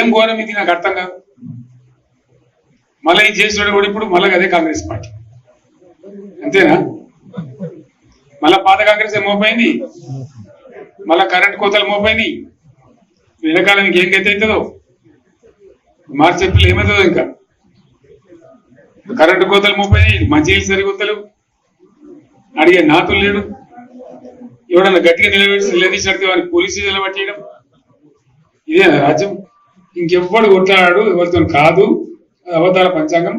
ఏం ఘోరం ఇది నాకు అర్థం కాదు. మళ్ళీ ఇది చేసినాడు కూడా ఇప్పుడు మళ్ళీ అదే కాంగ్రెస్ పార్టీ అంతేనా? మళ్ళా పాత కాంగ్రెస్ మోపోయింది, మళ్ళా కరెంట్ కోతలు మోపోయినాయి. వెనకాల మీకు ఏం గతి అవుతుందో మార్చి ఏప్రిల్ ఏమవుతుందో. ఇంకా కరెంటు కోతలు మోపోయినాయి, మంచినీళ్ళు సరికొత్తలు, అడిగే నాతులు లేడు. ఎవడన్నా గట్టిగా నిలదీసినట్టు వాడిని పోలీసు నిలబట్టేయడం. ఇదేనా రాజ్యం? ఇంకెవ్వడు కొట్లాడాడు, ఎవరితో కాదు. అవతార పంచాంగం.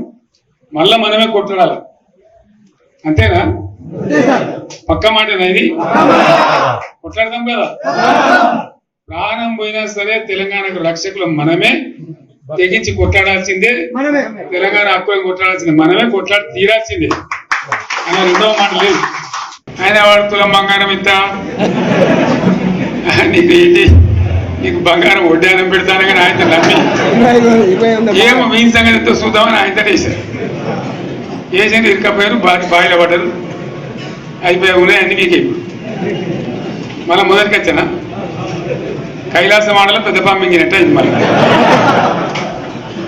మళ్ళా మనమే కొట్లాడాలి అంతేనా? పక్క మాటనా ఇది? కొట్లాడదాం కదా. ప్రాణం పోయినా సరే తెలంగాణకు రక్షకులు మనమే, తెగించి కొట్లాడాల్సిందే. తెలంగాణ హక్కులను కొట్లాడాల్సిందే, మనమే కొట్లాడి తీరాల్సిందే. ఆయన రెండవ మాట లేదు. ఆయన వాడు తులం బంగారం ఇస్తా, నీకు ఏంటి, నీకు బంగారం వడ్డానం పెడతాను కానీ ఆయన నమ్మి ఏమో మీ సంగతి ఎంతో చూద్దామని ఆయన వేశారు. వేసింది ఇరుకపోయారు, బాయిలో పడ్డారు, అయిపోయి ఉన్నాయి అన్ని మీకే. మళ్ళీ మొదటికి వచ్చానా కైలాస మాడలో పెద్ద పంపింగినట్టు అయింది మళ్ళీ.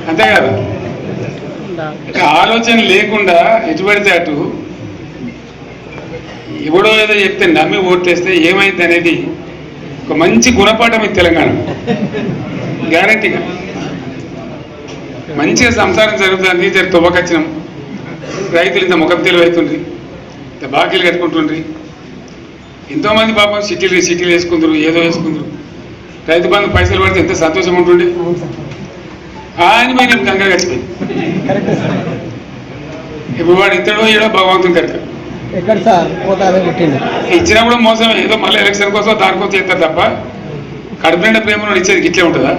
అంతే కదా? ఆలోచన లేకుండా ఎటు పడితే అటు ఎవడో ఏదో చెప్తే నమ్మి ఓట్లేస్తే ఏమైంది అనేది ఒక మంచి గుణపాఠం ఇది తెలంగాణ. గ్యారంటీగా మంచిగా సంసారం జరుగుతుంది. జరి తువ్వకచ్చినాం, రైతులు ఇంత ముఖం తెలివైతుండ్రి, ఇంత బాకీలు కట్టుకుంటుండ్రి. ఎంతోమంది పాపం సిటీలు వేసుకుందరు, ఏదో వేసుకుందరు. రైతు బంధు పైసలు పడితే ఎంత సంతోషం ఉంటుండే. ఆయన మీరు గంగా గచ్చిపోయింది. ఇప్పుడు వాడు ఇతడో ఏడో భగవంతుని కనుక ఎక్కడ సార్ ఇచ్చినప్పుడు మోసమే. ఏదో మళ్ళీ ఎలక్షన్ కోసం దానికోసం చేస్తారు తప్ప కడుపు నిండా ప్రేమ ఇచ్చేది ఇట్లే ఉంటుందా?